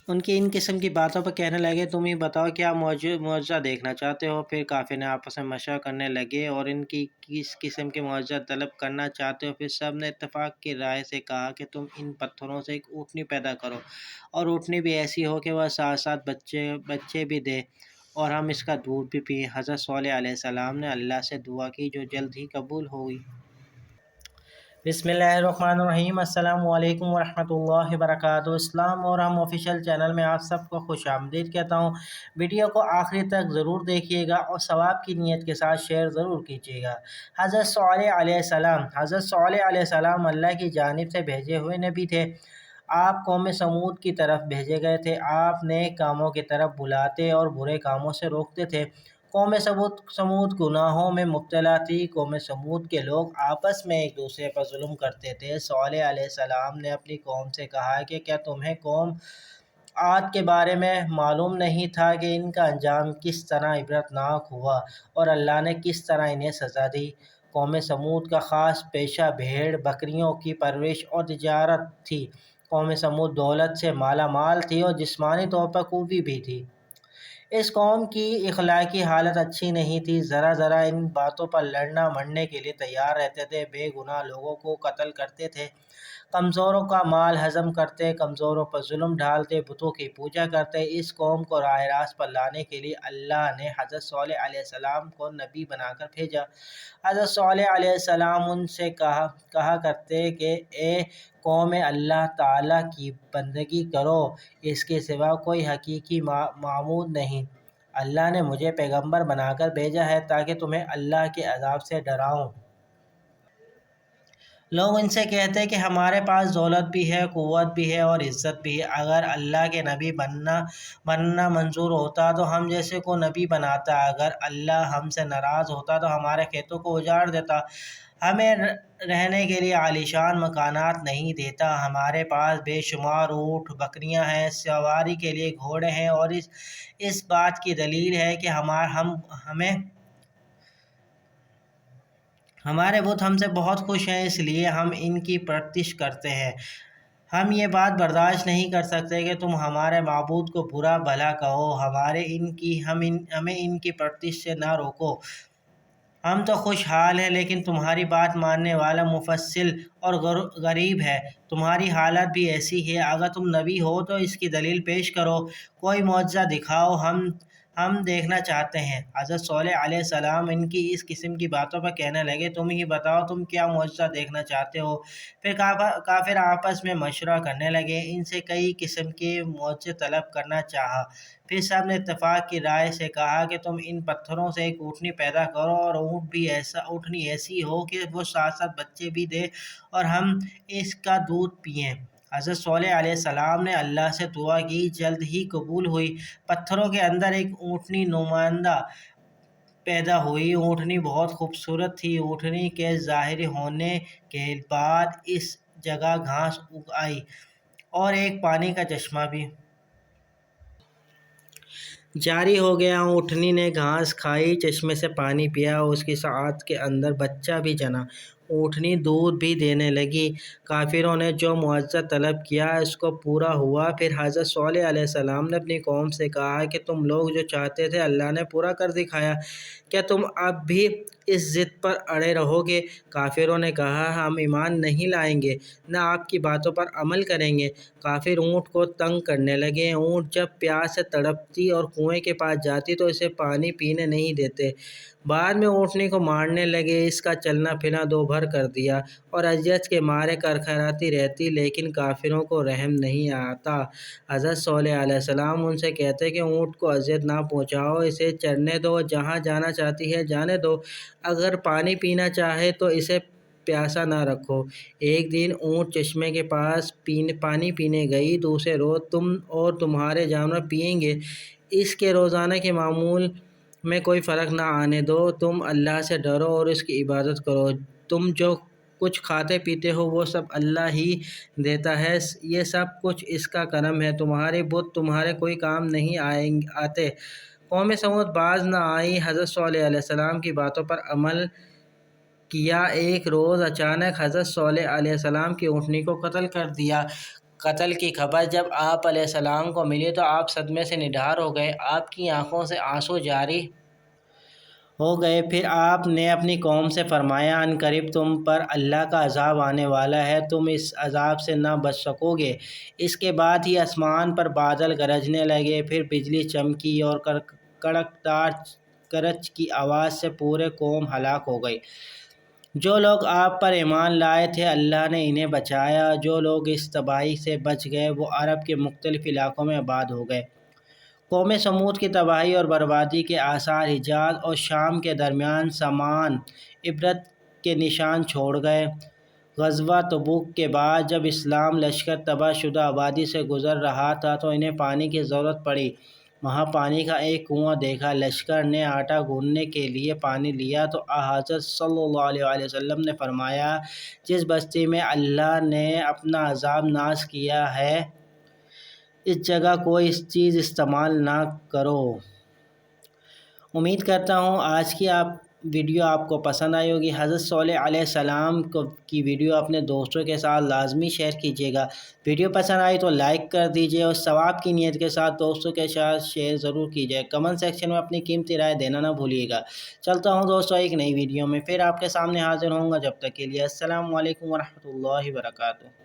ان کی ان قسم کی باتوں پر کہنے لگے، تم ہی بتاؤ کیا معجزہ دیکھنا چاہتے ہو؟ پھر کافر نے آپس میں مشورہ کرنے لگے اور ان کی کس قسم کے معجزہ طلب کرنا چاہتے ہو؟ پھر سب نے اتفاق کی رائے سے کہا کہ تم ان پتھروں سے ایک اونٹنی پیدا کرو، اور اونٹنی بھی ایسی ہو کہ وہ ساتھ ساتھ بچے بھی دے، اور ہم اس کا دودھ بھی پئیں۔ حضرت صالح علیہ السلام نے اللہ سے دعا کی جو جلد ہی قبول ہوئی۔ بسم اللہ الرحمن الرحیم۔ السلام علیکم ورحمۃ اللہ وبرکاتہ۔ اسلام اور ہم آفیشیل چینل میں آپ سب کو خوش آمدید کہتا ہوں۔ ویڈیو کو آخری تک ضرور دیکھیے گا اور ثواب کی نیت کے ساتھ شیئر ضرور کیجیے گا۔ حضرت صالح علیہ السلام۔ حضرت صالح علیہ السلام اللہ کی جانب سے بھیجے ہوئے نبی تھے۔ آپ قوم سمود کی طرف بھیجے گئے تھے۔ آپ نیک کاموں کی طرف بلاتے اور برے کاموں سے روکتے تھے۔ قوم سمود گناہوں میں مبتلا تھی۔ قوم سمود کے لوگ آپس میں ایک دوسرے پر ظلم کرتے تھے۔ صالح علیہ السلام نے اپنی قوم سے کہا کہ کیا تمہیں قوم عاد کے بارے میں معلوم نہیں تھا کہ ان کا انجام کس طرح عبرتناک ہوا اور اللہ نے کس طرح انہیں سزا دی؟ قوم سمود کا خاص پیشہ بھیڑ بکریوں کی پرورش اور تجارت تھی۔ قوم سمود دولت سے مالا مال تھی اور جسمانی طور پر قوی بھی تھی۔ اس قوم کی اخلاقی حالت اچھی نہیں تھی۔ ذرا ذرا ان باتوں پر لڑنا مرنے کے لیے تیار رہتے تھے۔ بے گناہ لوگوں کو قتل کرتے تھے، کمزوروں کا مال ہضم کرتے، کمزوروں پر ظلم ڈھالتے، بتوں کی پوجا کرتے۔ اس قوم کو راہ راست پر لانے کے لیے اللہ نے حضرت صالح علیہ السلام کو نبی بنا کر بھیجا۔ حضرت صالح علیہ السلام ان سے کہا کرتے کہ اے قوم، اللہ تعالیٰ کی بندگی کرو، اس کے سوا کوئی حقیقی معبود نہیں۔ اللہ نے مجھے پیغمبر بنا کر بھیجا ہے تاکہ تمہیں اللہ کے عذاب سے ڈراؤں۔ لوگ ان سے کہتے کہ ہمارے پاس دولت بھی ہے، قوت بھی ہے اور عزت بھی ہے۔ اگر اللہ کے نبی بننا منظور ہوتا تو ہم جیسے کو نبی بناتا۔ اگر اللہ ہم سے ناراض ہوتا تو ہمارے کھیتوں کو اجاڑ دیتا، ہمیں رہنے کے لیے عالیشان مکانات نہیں دیتا۔ ہمارے پاس بے شمار اونٹ بکریاں ہیں، سواری کے لیے گھوڑے ہیں، اور اس بات کی دلیل ہے کہ ہمارے بت ہم سے بہت خوش ہیں، اس لیے ہم ان کی پرستش کرتے ہیں۔ ہم یہ بات برداشت نہیں کر سکتے کہ تم ہمارے معبود کو برا بھلا کہو، ہمیں ان کی پرستش سے نہ روکو۔ ہم تو خوشحال ہیں، لیکن تمہاری بات ماننے والا مفصل اور غریب ہے۔ تمہاری حالت بھی ایسی ہے۔ اگر تم نبی ہو تو اس کی دلیل پیش کرو، کوئی معجزہ دکھاؤ، ہم دیکھنا چاہتے ہیں۔ حضرت صالح علیہ السلام ان کی اس قسم کی باتوں پر کہنے لگے، تم ہی بتاؤ تم کیا معجزہ دیکھنا چاہتے ہو؟ پھر کافر آپس میں مشورہ کرنے لگے۔ ان سے کئی قسم کے معجزے طلب کرنا چاہا۔ پھر سب نے اتفاق کی رائے سے کہا کہ تم ان پتھروں سے ایک اونٹنی پیدا کرو، اور اونٹنی ایسی ہو کہ وہ ساتھ ساتھ بچے بھی دے، اور ہم اس کا دودھ پئیں۔ حضرت صالح علیہ السلام نے اللہ سے دعا کی، جلد ہی قبول ہوئی۔ پتھروں کے اندر ایک اونٹنی نمائندہ پیدا ہوئی۔ اونٹنی بہت خوبصورت تھی۔ اونٹنی کے ظاہر ہونے کے بعد اس جگہ گھاس اگ آئی اور ایک پانی کا چشمہ بھی جاری ہو گیا۔ اونٹنی نے گھاس کھائی، چشمے سے پانی پیا، اس کی ساعت کے اندر بچہ بھی جنا۔ اونٹنی دودھ بھی دینے لگی۔ کافروں نے جو معجزہ طلب کیا اس کو پورا ہوا۔ پھر حضرت صالح علیہ السلام نے اپنی قوم سے کہا کہ تم لوگ جو چاہتے تھے اللہ نے پورا کر دکھایا، کیا تم اب بھی اس ضد پر اڑے رہو گے؟ کافروں نے کہا، ہم ایمان نہیں لائیں گے، نہ آپ کی باتوں پر عمل کریں گے۔ کافر اونٹ کو تنگ کرنے لگے۔ اونٹ جب پیاس سے تڑپتی اور کنویں کے پاس جاتی تو اسے پانی پینے نہیں دیتے۔ بعد میں اونٹنی کو مارنے لگے، اس کا چلنا پھرنا دو بھر کر دیا اور اذیت کے مارے کرکھراتی رہتی، لیکن کافروں کو رحم نہیں آتا۔ حضرت صالح علیہ السلام ان سے کہتے کہ اونٹ کو اذیت نہ پہنچاؤ، اسے چرنے دو، جہاں جانا چاہتی ہے جانے دو، اگر پانی پینا چاہے تو اسے پیاسا نہ رکھو۔ ایک دن اونٹ چشمے کے پاس پانی پینے گئی، دوسرے روز تم اور تمہارے جانور پئیں گے، اس کے روزانہ کے معمول میں کوئی فرق نہ آنے دو۔ تم اللہ سے ڈرو اور اس کی عبادت کرو۔ تم جو کچھ کھاتے پیتے ہو وہ سب اللہ ہی دیتا ہے، یہ سب کچھ اس کا کرم ہے، تمہارے بت تمہارے کوئی کام نہیں آتے۔ قوم سمود باز نہ آئی، حضرت صالح علیہ السلام کی باتوں پر عمل کیا۔ ایک روز اچانک حضرت صالح علیہ السلام کی اونٹنی کو قتل کر دیا۔ قتل کی خبر جب آپ علیہ السلام کو ملی تو آپ صدمے سے نڈھار ہو گئے، آپ کی آنکھوں سے آنسو جاری ہو گئے۔ پھر آپ نے اپنی قوم سے فرمایا، ان قریب تم پر اللہ کا عذاب آنے والا ہے، تم اس عذاب سے نہ بچ سکو گے۔ اس کے بعد ہی آسمان پر بادل گرجنے لگے، پھر بجلی چمکی اور کڑکدار گرج کی آواز سے پورے قوم ہلاک ہو گئی۔ جو لوگ آپ پر ایمان لائے تھے اللہ نے انہیں بچایا، جو لوگ اس تباہی سے بچ گئے وہ عرب کے مختلف علاقوں میں آباد ہو گئے۔ قوم سمود کی تباہی اور بربادی کے آثار حجاز اور شام کے درمیان سامان عبرت کے نشان چھوڑ گئے۔ غزوہ تبوک کے بعد جب اسلام لشکر تباہ شدہ آبادی سے گزر رہا تھا تو انہیں پانی کی ضرورت پڑی۔ وہاں پانی کا ایک کنواں دیکھا، لشکر نے آٹا گوندھنے کے لیے پانی لیا تو حضرت صلی اللہ علیہ وسلم نے فرمایا، جس بستی میں اللہ نے اپنا عذاب نازل کیا ہے اس جگہ کوئی چیز استعمال نہ کرو۔ امید کرتا ہوں آج کی ویڈیو آپ کو پسند آئی ہوگی۔ حضرت صالح علیہ السلام کی ویڈیو اپنے دوستوں کے ساتھ لازمی شیئر کیجیے گا۔ ویڈیو پسند آئی تو لائک کر دیجیے اور ثواب کی نیت کے ساتھ دوستوں کے ساتھ شیئر ضرور کیجیے۔ کمنٹ سیکشن میں اپنی قیمتی رائے دینا نہ بھولیے گا۔ چلتا ہوں دوستوں ایک نئی ویڈیو میں پھر آپ کے سامنے حاضر ہوں گا، جب تک کے لیے السلام علیکم ورحمۃ اللہ وبرکاتہ۔